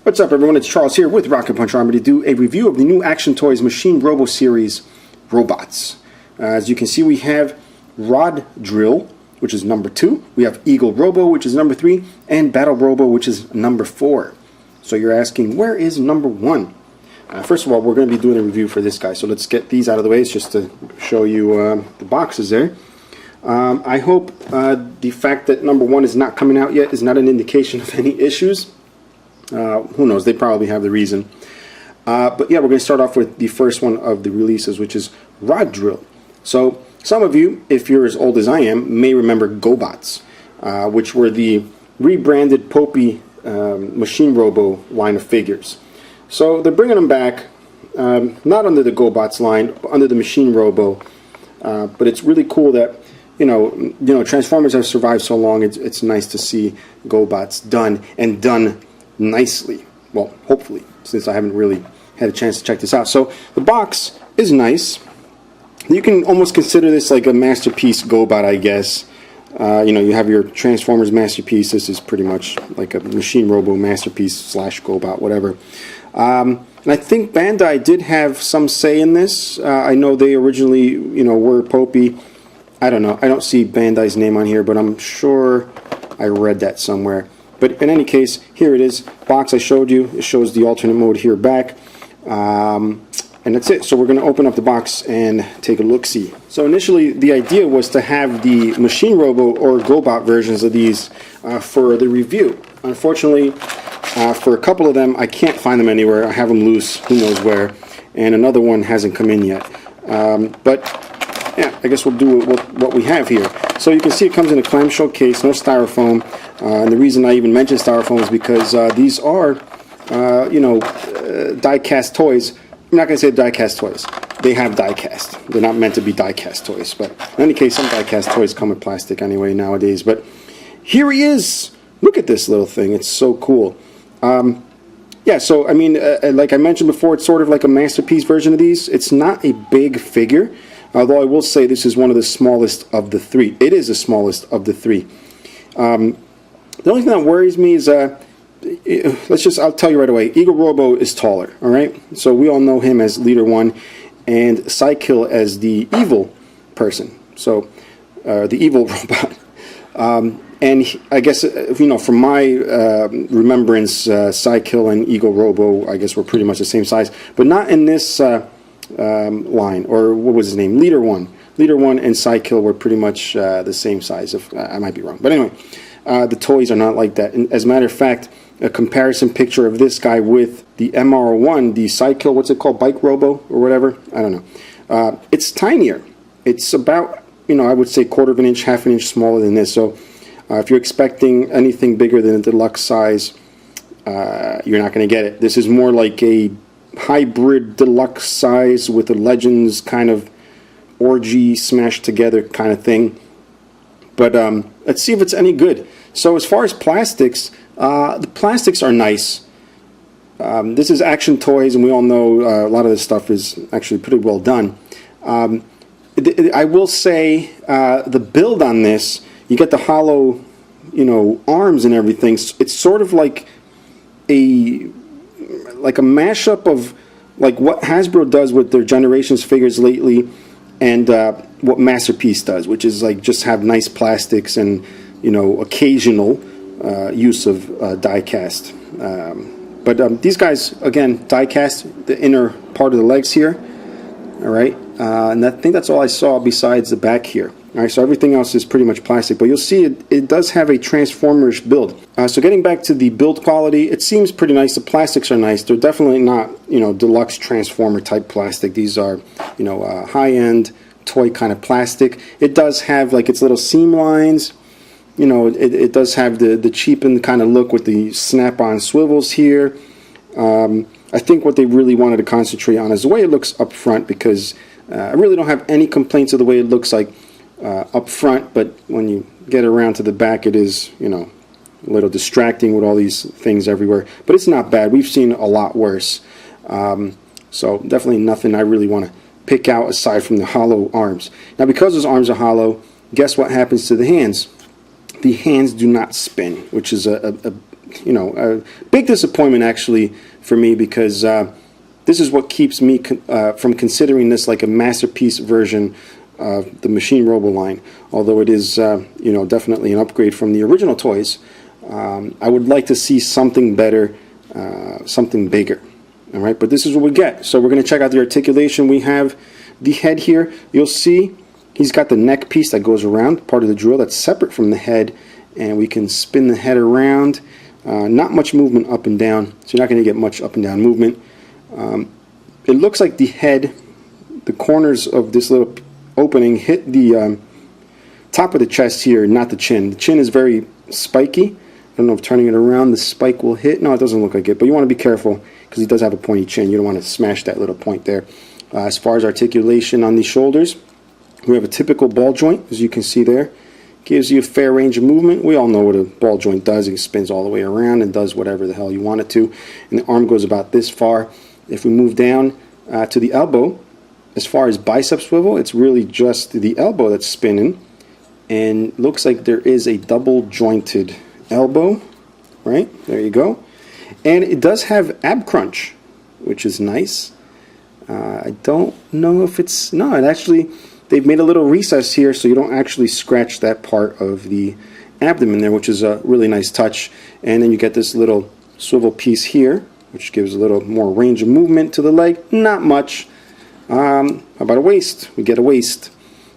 What's up, everyone? It's Charles here with Rocket Punch Army to do a review of the new Action Toys Machine Robo Series robots. As you can see, we have Rod Drill, which is number 2. We have Eagle Robo, which is number 3, and Battle Robo, which is number 4. So you're asking, where is number 1? First of all, we're going to be doing a review for this guy, so let's get these out of the way. It's just to show you the boxes there. I hope the fact that number 1 is not coming out yet is not an indication of any issues. Who knows, they probably have the reason. But yeah, we're going to start off with the first one of the releases, which is Rod Drill. So some of you, if you're as old as I am, may remember GoBots, which were the rebranded Popey Machine Robo line of figures. So they're bringing them back, not under the GoBots line, but under the Machine Robo. But it's really cool that you know Transformers have survived so long. It's nice to see GoBots done and done nicely. Well, hopefully, since I haven't really had a chance to check this out. So the box is nice. You can almost consider this like a masterpiece GoBot, I guess. You have your Transformers masterpiece. This is pretty much like a Machine Robo masterpiece slash GoBot, whatever. And I think Bandai did have some say in this. I know they originally, were Popey. I don't know. I don't see Bandai's name on here, but I'm sure I read that somewhere. But in any case, here it is. Box I showed you. It shows the alternate mode here back. And that's it. So we're going to open up the box and take a look-see. So initially, the idea was to have the Machine Robo or GoBot versions of these for the review. Unfortunately, for a couple of them, I can't find them anywhere. I have them loose, who knows where. And another one hasn't come in yet. But yeah, I guess we'll do what we have here. So you can see it comes in a clamshell case, no styrofoam. And the reason I even mention styrofoam is because these are, die-cast toys. I'm not going to say die-cast toys. They have die-cast. They're not meant to be die-cast toys. But in any case, some die-cast toys come with plastic anyway nowadays. But here he is. Look at this little thing. It's so cool. Yeah, so, I mean, like I mentioned before, it's sort of like a masterpiece version of these. It's not a big figure. Although I will say this is one of the smallest of the 3. It is the smallest of the 3. The only thing that worries me is, I'll tell you right away, Eagle Robo is taller, alright? So we all know him as Leader 1, and Psykill as the evil person. So, the evil robot. And I guess, from my remembrance, Psykill and Eagle Robo, I guess, were pretty much the same size. But not in this line, or what was his name? Leader 1. Leader 1 and Psykill were pretty much the same size. If I might be wrong. But anyway, the toys are not like that. And as a matter of fact, a comparison picture of this guy with the MR-01, the Psykill, what's it called? Bike Robo or whatever? I don't know. It's tinier. It's about, I would say quarter of an inch, half an inch smaller than this. So if you're expecting anything bigger than a deluxe size, you're not going to get it. This is more like a hybrid deluxe size with a Legends kind of orgy smashed together kind of thing. But let's see if it's any good. So as far as plastics, the plastics are nice. This is Action Toys, and we all know a lot of this stuff is actually pretty well done. I will say the build on this, you get the hollow, arms and everything. It's sort of like a mashup of like what Hasbro does with their Generations figures lately, and what Masterpiece does, which is like just have nice plastics and occasional use of die-cast. But these guys, again, die-cast the inner part of the legs here. All right, and I think that's all I saw besides the back here. All right, so everything else is pretty much plastic, but you'll see it does have a Transformers build. So getting back to the build quality, it seems pretty nice. The plastics are nice. They're definitely not, deluxe Transformer type plastic. These are, high-end toy kind of plastic. It does have like its little seam lines. It does have the cheapened kind of look with the snap-on swivels here. I think what they really wanted to concentrate on is the way it looks up front, because I really don't have any complaints of the way it looks like up front, but when you get around to the back, it is, a little distracting with all these things everywhere. But it's not bad. We've seen a lot worse. So definitely nothing I really want to pick out aside from the hollow arms. Now, because those arms are hollow, guess what happens to the hands? The hands do not spin, which is a you know, a big disappointment actually for me, because this is what keeps me from considering this like a masterpiece version of the Machine Robo line. Although it is, you know, definitely an upgrade from the original toys, I would like to see something better, something bigger. All right, but this is what we get. So we're going to check out the articulation. We have the head here. You'll see he's got the neck piece that goes around, part of the drill that's separate from the head, and we can spin the head around. Not much movement up and down, so you're not going to get much up and down movement. It looks like the head, the corners of this little opening hit the top of the chest here, not the chin. The chin is very spiky. I don't know if turning it around the spike will hit. No, it doesn't look like it, but you want to be careful because he does have a pointy chin. You don't want to smash that little point there. As far as articulation on the shoulders, we have a typical ball joint, as you can see there. Gives you a fair range of movement. We all know what a ball joint does. It spins all the way around and does whatever the hell you want it to. And the arm goes about this far. If we move down to the elbow, as far as bicep swivel, it's really just the elbow that's spinning. And looks like there is a double jointed elbow. Right? There you go. And it does have ab crunch, which is nice. I don't know if it's... No, it actually... They've made a little recess here so you don't actually scratch that part of the abdomen there, which is a really nice touch. And then you get this little swivel piece here, which gives a little more range of movement to the leg. Not much. How about a waist? We get a waist.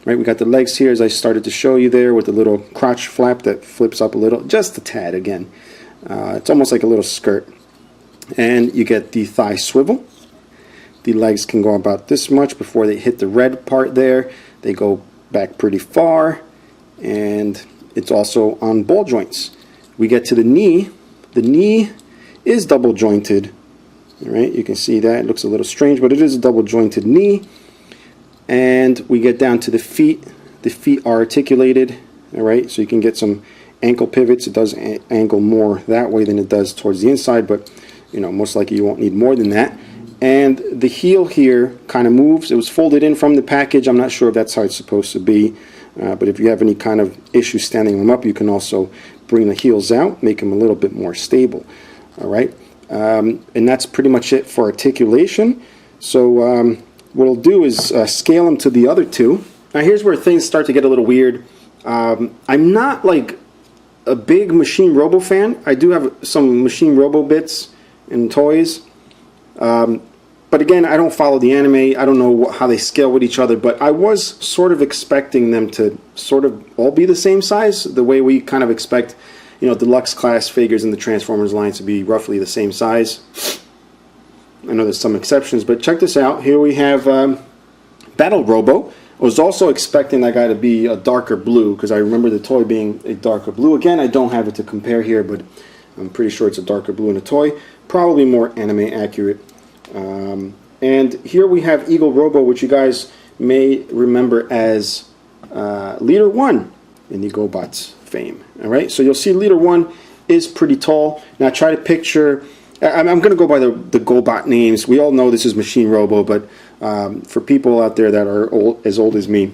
Right, we got the legs here, as I started to show you there, with the little crotch flap that flips up a little, just a tad again. It's almost like a little skirt. And you get the thigh swivel. The legs can go about this much before they hit the red part there. They go back pretty far, and it's also on ball joints. We get to the knee. The knee is double jointed. All right, you can see that. It looks a little strange, but it is a double jointed knee. And we get down to the feet. The feet are articulated. All right, so you can get some ankle pivots. It does angle more that way than it does towards the inside, but you know, most likely you won't need more than that. And the heel here kind of moves. It was folded in from the package. I'm not sure if that's how it's supposed to be, but if you have any kind of issue standing them up, you can also bring the heels out, make them a little bit more stable. All right, and that's pretty much it for articulation. So what I'll do is scale them to the other two. Now here's where things start to get a little weird. I'm not like a big Machine Robo fan. I do have some Machine Robo bits and toys. But again, I don't follow the anime. I don't know how they scale with each other, but I was sort of expecting them to sort of all be the same size, the way we kind of expect, you know, deluxe class figures in the Transformers line to be roughly the same size. I know there's some exceptions, but check this out. Here we have Battle Robo. I was also expecting that guy to be a darker blue, because I remember the toy being a darker blue. Again, I don't have it to compare here, but I'm pretty sure it's a darker blue in the toy. Probably more anime accurate. And here we have Eagle Robo, which you guys may remember as Leader 1 in the GoBots fame. All right, so you'll see Leader 1 is pretty tall. Now try to picture, I'm going to go by the GoBot names. We all know this is Machine Robo, but for people out there that are as old as me,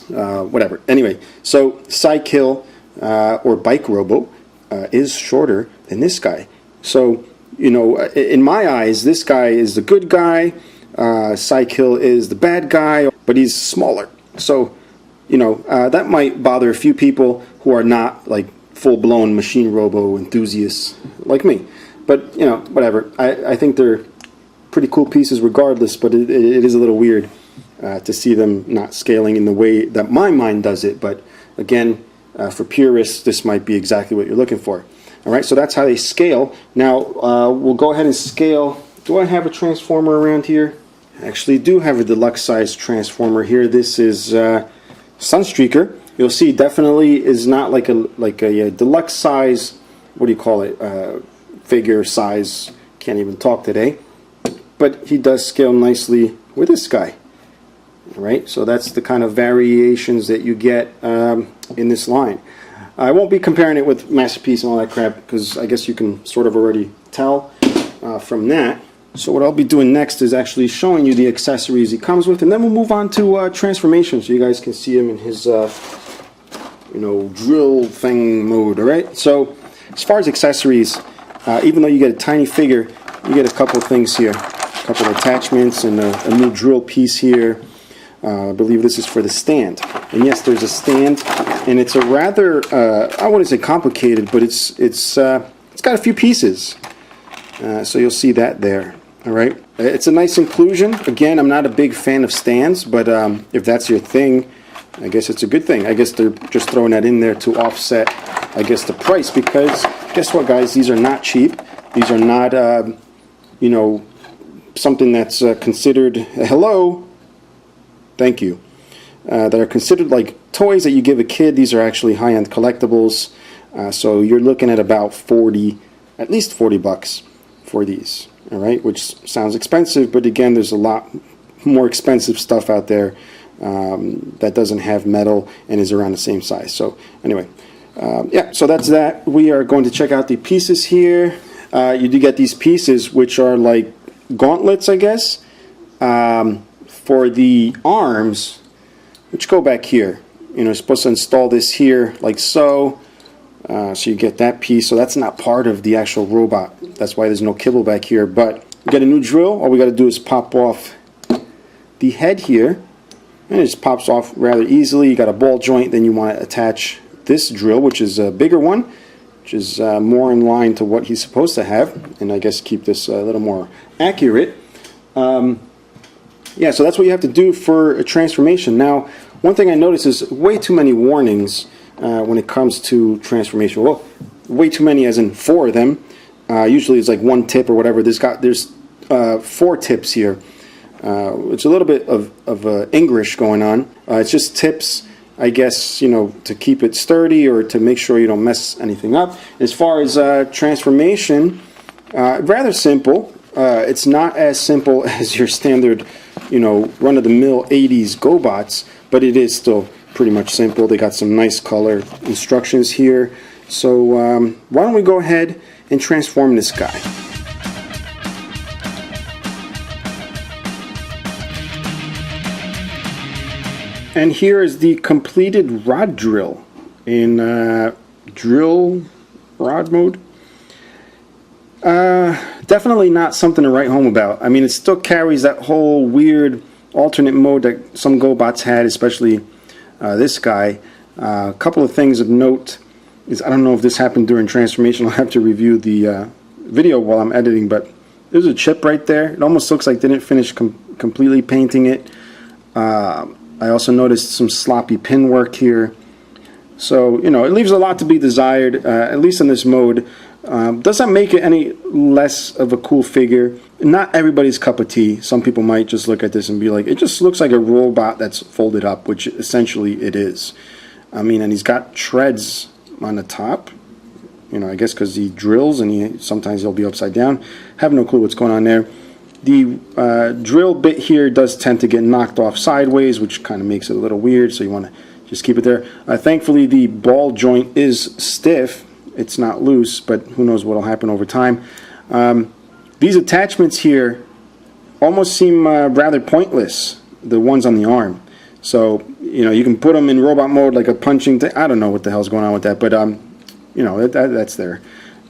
whatever. Anyway, so Cykill or Bike Robo is shorter than this guy. So, you know, in my eyes, this guy is the good guy, Cykill is the bad guy, but he's smaller. So, you know, that might bother a few people who are not like full-blown Machine Robo enthusiasts like me. But, you know, whatever. I think they're pretty cool pieces regardless, but it is a little weird to see them not scaling in the way that my mind does it. But, again, for purists, this might be exactly what you're looking for. All right, so that's how they scale. Now, we'll go ahead and scale. Do I have a transformer around here? I actually do have a deluxe size transformer here. This is Sunstreaker. You'll see definitely is not like a deluxe size, what do you call it, figure size. Can't even talk today. But he does scale nicely with this guy. All right, so that's the kind of variations that you get in this line. I won't be comparing it with Masterpiece and all that crap, because I guess you can sort of already tell from that. So what I'll be doing next is actually showing you the accessories he comes with, and then we'll move on to transformation, so you guys can see him in his, you know, drill thing mode. All right. So as far as accessories, even though you get a tiny figure, you get a couple of things here. A couple of attachments and a new drill piece here. I believe this is for the stand. And yes, there's a stand, and it's a rather, I wouldn't say complicated, but it's got a few pieces. So you'll see that there. All right. It's a nice inclusion. Again, I'm not a big fan of stands, but if that's your thing, I guess it's a good thing. I guess they're just throwing that in there to offset, I guess, the price, because guess what, guys? These are not cheap. These are not, you know, something that's considered, hello, thank you, that are considered like toys that you give a kid. These are actually high-end collectibles. So you're looking at about 40, at least 40 bucks for these. All right, which sounds expensive, but again, there's a lot more expensive stuff out there that doesn't have metal and is around the same size. So anyway, yeah, so that's that. We are going to check out the pieces here. You do get these pieces, which are like gauntlets, I guess, for the arms, which go back here. You know, you're supposed to install this here like so. So you get that piece. So that's not part of the actual robot. That's why there's no kibble back here. But you get a new drill. All we got to do is pop off the head here, and it just pops off rather easily. You got a ball joint. Then you want to attach this drill, which is a bigger one, which is more in line to what he's supposed to have, and I guess keep this a little more accurate. Yeah, so that's what you have to do for a transformation. Now, one thing I noticed is way too many warnings when it comes to transformation. Well, way too many, as in 4 of them. Usually it's like 1 tip or whatever. There's 4 tips here. It's a little bit of English going on. It's just tips, I guess, you know, to keep it sturdy or to make sure you don't mess anything up. As far as transformation, rather simple. It's not as simple as your standard, you know, run-of-the-mill 80s GoBots, but it is still pretty much simple. They got some nice color instructions here. So why don't we go ahead and transform this guy. And here is the completed rod drill in drill rod mode. Definitely not something to write home about. I mean, it still carries that whole weird alternate mode that some GoBots had, especially this guy. A couple of things of note is, I don't know if this happened during transformation. I'll have to review the video while I'm editing, but there's a chip right there. It almost looks like they didn't finish completely painting it. I also noticed some sloppy pin work here. So, you know, it leaves a lot to be desired, at least in this mode. Does not make it any less of a cool figure. Not everybody's cup of tea. Some people might just look at this and be like, it just looks like a robot that's folded up, which essentially it is. I mean, and he's got treads on the top. You know, I guess because he drills and sometimes he'll be upside down. Have no clue what's going on there. The drill bit here does tend to get knocked off sideways, which kind of makes it a little weird, so you want to just keep it there. Thankfully, the ball joint is stiff. It's not loose, but who knows what will happen over time. These attachments here almost seem rather pointless, the ones on the arm. So, you know, you can put them in robot mode like a punching thing. I don't know what the hell's going on with that, but, you know, that's there.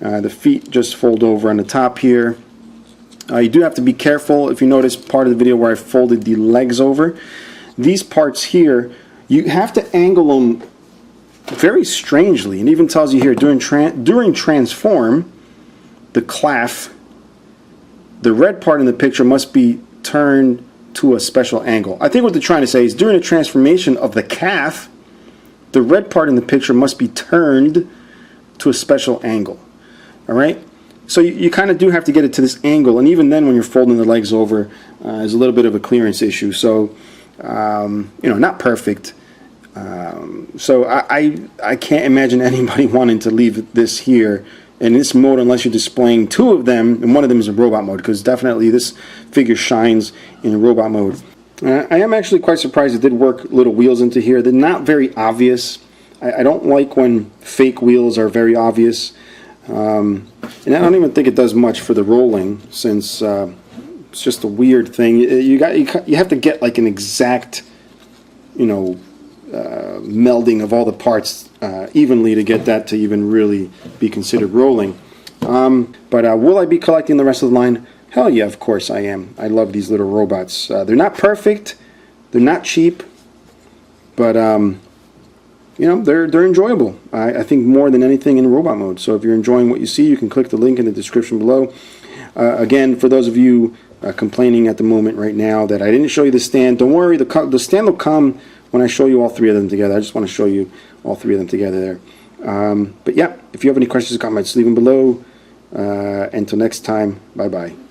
The feet just fold over on the top here. You do have to be careful. If you notice part of the video where I folded the legs over, these parts here, you have to angle them very strangely, and even tells you here during transform, the clasp, the red part in the picture must be turned to a special angle. I think what they're trying to say is during the transformation of the calf, the red part in the picture must be turned to a special angle. All right. So you kind of do have to get it to this angle, and even then when you're folding the legs over, there's a little bit of a clearance issue. So, you know, not perfect. So I can't imagine anybody wanting to leave this here in this mode unless you're displaying 2 of them, and one of them is in robot mode, because definitely this figure shines in robot mode. I am actually quite surprised it did work little wheels into here. They're not very obvious. I don't like when fake wheels are very obvious. And I don't even think it does much for the rolling, since it's just a weird thing. You have to get like an exact, you know, melding of all the parts evenly to get that to even really be considered rolling. But will I be collecting the rest of the line? Hell yeah, of course I am. I love these little robots. They're not perfect, they're not cheap, but you know, they're enjoyable. I think more than anything in robot mode. So if you're enjoying what you see, you can click the link in the description below. Again, for those of you complaining at the moment right now that I didn't show you the stand, don't worry, the stand will come when I show you all three of them together. I just want to show you all three of them together there. But yeah, if you have any questions or comments, leave them below. Until next time, bye-bye.